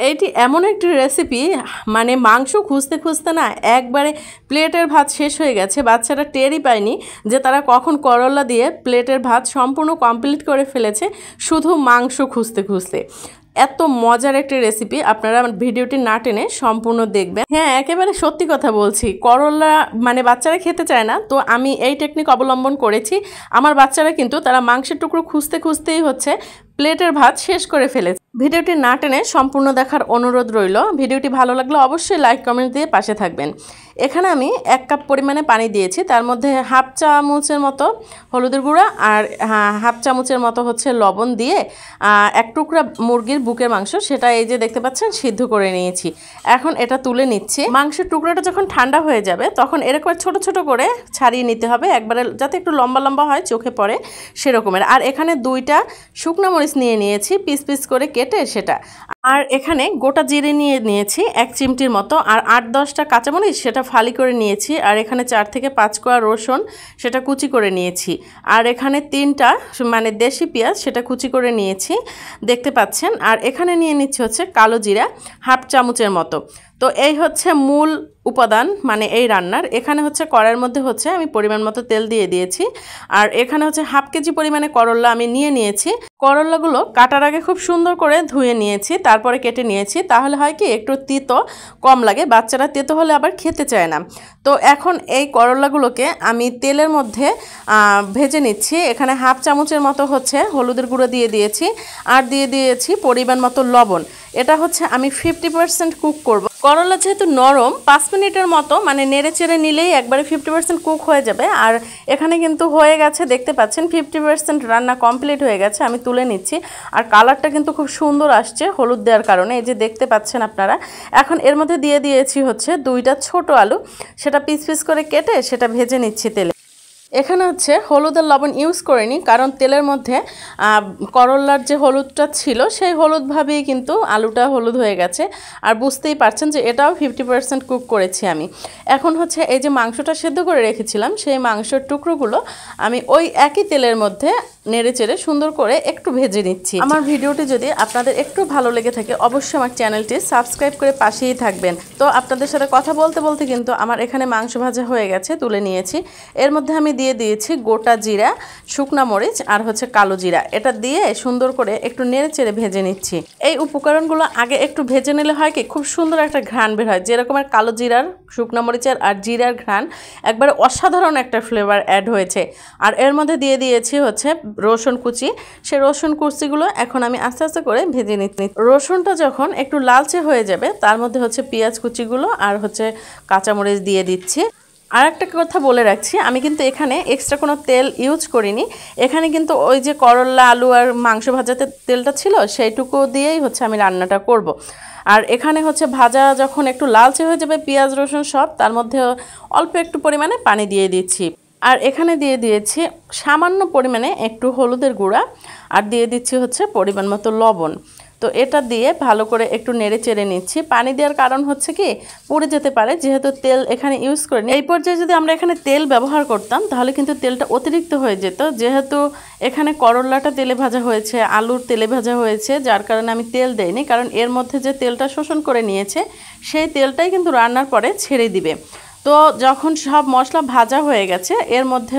এইটি এমন একটি রেসিপি, মানে মাংস খুঁজতে খুঁজতে না একবারে প্লেটের ভাত শেষ হয়ে গেছে। বাচ্চারা টেরই পায়নি যে তারা কখন করলা দিয়ে প্লেটের ভাত সম্পূর্ণ কমপ্লিট করে ফেলেছে শুধু মাংস খুঁজতে খুঁজতে। এত মজার একটি রেসিপি, আপনারা ভিডিওটি না টেনে সম্পূর্ণ দেখবেন। হ্যাঁ, একেবারে সত্যি কথা বলছি, করলা মানে বাচ্চারা খেতে চায় না, তো আমি এই টেকনিক অবলম্বন করেছি। আমার বাচ্চারা কিন্তু তারা মাংসের টুকরো খুঁজতে খুঁজতেই হচ্ছে প্লেটের ভাত শেষ করে ফেলেছে। ভিডিওটি না টেনে সম্পূর্ণ দেখার অনুরোধ রইল। ভিডিওটি ভালো লাগলে অবশ্যই লাইক কমেন্ট দিয়ে পাশে থাকবেন। এখানে আমি 1 কাপ পরিমাণে পানি দিয়েছি, তার মধ্যে হাফ চামচের মতো হলুদের গুঁড়া আর হাফ চামচের মতো হচ্ছে লবণ দিয়ে 1 টুকরা মুরগির বুকের মাংস, সেটা এই যে দেখতে পাচ্ছেন সিদ্ধ করে নিয়েছি। এখন এটা তুলে নিচ্ছি। মাংসের টুকরাটা যখন ঠান্ডা হয়ে যাবে তখন এরকম ছোট ছোট করে ছাড়িয়ে নিতে হবে, একবারে যাতে একটু লম্বা লম্বা হয়, চোখে পড়ে সেরকমের। আর এখানে 2টা শুকনো মরিচ নিয়ে নিয়েছি পিস পিস করে কেটে সেটা। আর এখানে গোটা জিরে নিয়ে নিয়েছি 1 চিমটির মতো, আর 8-10টা কাঁচামরিচ সেটা ফালি করে নিয়েছি। আর এখানে 4 থেকে 5 কোয়া রসুন সেটা কুচি করে নিয়েছি। আর এখানে 3টা মানে দেশি পেঁয়াজ সেটা কুচি করে নিয়েছি, দেখতে পাচ্ছেন। আর এখানে নিয়ে নিচ্ছি হচ্ছে কালো জিরা হাফ চামচের মতো। তো এই হচ্ছে মূল উপাদান মানে এই রান্নার। এখানে হচ্ছে কড়াইয়ের মধ্যে হচ্ছে আমি পরিমাণ মতো তেল দিয়ে দিয়েছি। আর এখানে হচ্ছে হাফ কেজি পরিমাণে করলা আমি নিয়ে নিয়েছি। করলাগুলো কাটার আগে খুব সুন্দর করে ধুয়ে নিয়েছি, তারপরে কেটে নিয়েছি। তাহলে হয় কি একটু তিতো কম লাগে, বাচ্চারা তেতো হলে আবার খেতে চায় না। তো এখন এই করলাগুলোকে আমি তেলের মধ্যে ভেজে নিচ্ছি। এখানে হাফ চামচের মতো হচ্ছে হলুদের গুঁড়ো দিয়ে দিয়েছি, আর দিয়ে দিয়েছি পরিমাণ মতো লবণ। এটা হচ্ছে আমি 50% কুক করব। করলা যেহেতু নরম, 5 মিনিটের মতো মানে নেড়ে চেড়ে নিলেই একবারে 50% কুক হয়ে যাবে। আর এখানে কিন্তু হয়ে গেছে, দেখতে পাচ্ছেন 50% রান্না কমপ্লিট হয়ে গেছে। আমি তুলে নিচ্ছি। আর কালারটা কিন্তু খুব সুন্দর আসছে হলুদ দেওয়ার কারণে, এই যে দেখতে পাচ্ছেন আপনারা। এখন এর মধ্যে দিয়ে দিয়েছি হচ্ছে 2টা ছোট আলু, সেটা পিস পিস করে কেটে সেটা ভেজে নিচ্ছি তেলে। এখানে হচ্ছে হলুদ আর লবণ ইউজ করিনি, কারণ তেলের মধ্যে করলার যে হলুদটা ছিল সেই হলুদভাবেই কিন্তু আলুটা হলুদ হয়ে গেছে। আর বুঝতেই পারছেন যে এটাও 50% কুক করেছি আমি। এখন হচ্ছে এই যে মাংসটা সেদ্ধ করে রেখেছিলাম, সেই মাংসের টুকরোগুলো আমি ওই একই তেলের মধ্যে নেড়ে চেড়ে সুন্দর করে একটু ভেজে নিচ্ছি। আমার ভিডিওটি যদি আপনাদের একটু ভালো লেগে থাকে অবশ্যই আমার চ্যানেলটি সাবস্ক্রাইব করে পাশেই থাকবেন। তো আপনাদের সাথে কথা বলতে বলতে কিন্তু আমার এখানে মাংস ভাজা হয়ে গেছে, তুলে নিয়েছি। এর মধ্যে আমি দিয়ে দিয়েছি গোটা জিরা, শুকনা মরিচ আর হচ্ছে কালো জিরা। এটা দিয়ে সুন্দর করে একটু নেড়ে চেড়ে ভেজে নিচ্ছি। এই উপকরণগুলো আগে একটু ভেজে নিলে হয় কি খুব সুন্দর একটা ঘ্রাণ বের হয়, যেরকমের কালো জিরার, শুকনা মরিচের আর জিরার ঘ্রাণ একবারে অসাধারণ একটা ফ্লেভার অ্যাড হয়েছে। আর এর মধ্যে দিয়ে দিয়েছি হচ্ছে রসুন কুচি। সেই রসুন কুচিগুলো এখন আমি আস্তে আস্তে করে ভেজে নিচ্ছি। রসুনটা যখন একটু লালচে হয়ে যাবে তার মধ্যে হচ্ছে পেঁয়াজ কুচিগুলো আর হচ্ছে কাঁচামরিচ দিয়ে দিচ্ছি। আর একটা কথা বলে রাখছি, আমি কিন্তু এখানে এক্সট্রা কোনো তেল ইউজ করিনি। এখানে কিন্তু ওই যে করলা, আলু আর মাংস ভাজাতে তেলটা ছিল সেইটুকু দিয়েই হচ্ছে আমি রান্নাটা করব। আর এখানে হচ্ছে ভাজা যখন একটু লালচে হয়ে যাবে পেঁয়াজ রসুন সব, তার মধ্যে অল্প একটু পরিমাণে পানি দিয়ে দিচ্ছি। আর এখানে দিয়ে দিয়েছি সামান্য পরিমাণে একটু হলুদের গুঁড়া, আর দিয়ে দিচ্ছি হচ্ছে পরিমাণ মতো লবণ। তো এটা দিয়ে ভালো করে একটু নেড়ে চেড়ে নিচ্ছি। পানি দেওয়ার কারণ হচ্ছে কি পুড়ে যেতে পারে, যেহেতু তেল এখানে ইউজ করিনি। এই পর্যায়ে যদি আমরা এখানে তেল ব্যবহার করতাম তাহলে কিন্তু তেলটা অতিরিক্ত হয়ে যেত। যেহেতু এখানে করলাটা তেলে ভাজা হয়েছে, আলুর তেলে ভাজা হয়েছে, যার কারণে আমি তেল দেইনি, কারণ এর মধ্যে যে তেলটা শোষণ করে নিয়েছে সেই তেলটাই কিন্তু রান্নার পরে ছেড়ে দিবে। তো যখন সব মশলা ভাজা হয়ে গেছে এর মধ্যে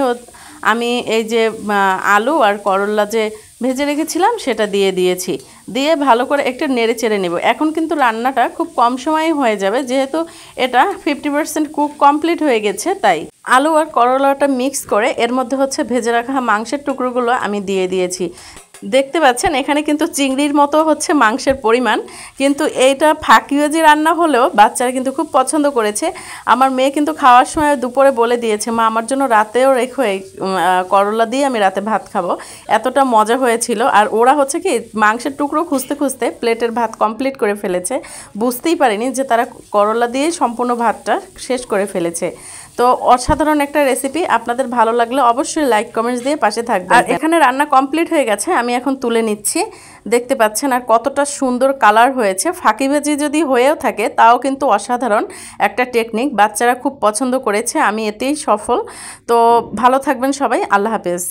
আমি এই যে আলু আর করলা যে ভেজে রেখেছিলাম সেটা দিয়ে দিয়েছি। দিয়ে ভালো করে একটু নেড়ে চেড়ে নেব। এখন কিন্তু রান্নাটা খুব কম সময়ে হয়ে যাবে, যেহেতু এটা 50% কুক কমপ্লিট হয়ে গেছে। তাই আলু আর করলাটা মিক্স করে এর মধ্যে হচ্ছে ভেজে রাখা মাংসের টুকরোগুলো আমি দিয়ে দিয়েছি। দেখতে পাচ্ছেন এখানে কিন্তু চিংড়ির মতো হচ্ছে মাংসের পরিমাণ, কিন্তু এইটা ফাঁকিবাজি রান্না হলেও বাচ্চারা কিন্তু খুব পছন্দ করেছে। আমার মেয়ে কিন্তু খাওয়ার সময় দুপুরে বলে দিয়েছে, মা আমার জন্য রাতেও রেখো, এই করলা দিয়ে আমি রাতে ভাত খাবো। এতটা মজা হয়েছিল। আর ওরা হচ্ছে কি মাংসের টুকরো খুঁজতে খুঁজতে প্লেটের ভাত কমপ্লিট করে ফেলেছে, বুঝতেই পারিনি যে তারা করলা দিয়ে সম্পূর্ণ ভাতটা শেষ করে ফেলেছে। তো অসাধারণ একটা রেসিপি। আপনাদের ভালো লাগলে অবশ্যই লাইক কমেন্টস দিয়ে পাশে থাকবেন। আর এখানে রান্না কমপ্লিট হয়ে গেছে, আমি এখন তুলে নিচ্ছি। দেখতে পাচ্ছেন আর কতটা সুন্দর কালার হয়েছে। ফাঁকিবাজি যদি হয়েও থাকে তাও কিন্তু অসাধারণ একটা টেকনিক, বাচ্চারা খুব পছন্দ করেছে, আমি এতেই সফল। তো ভালো থাকবেন সবাই, আল্লাহ হাফেজ।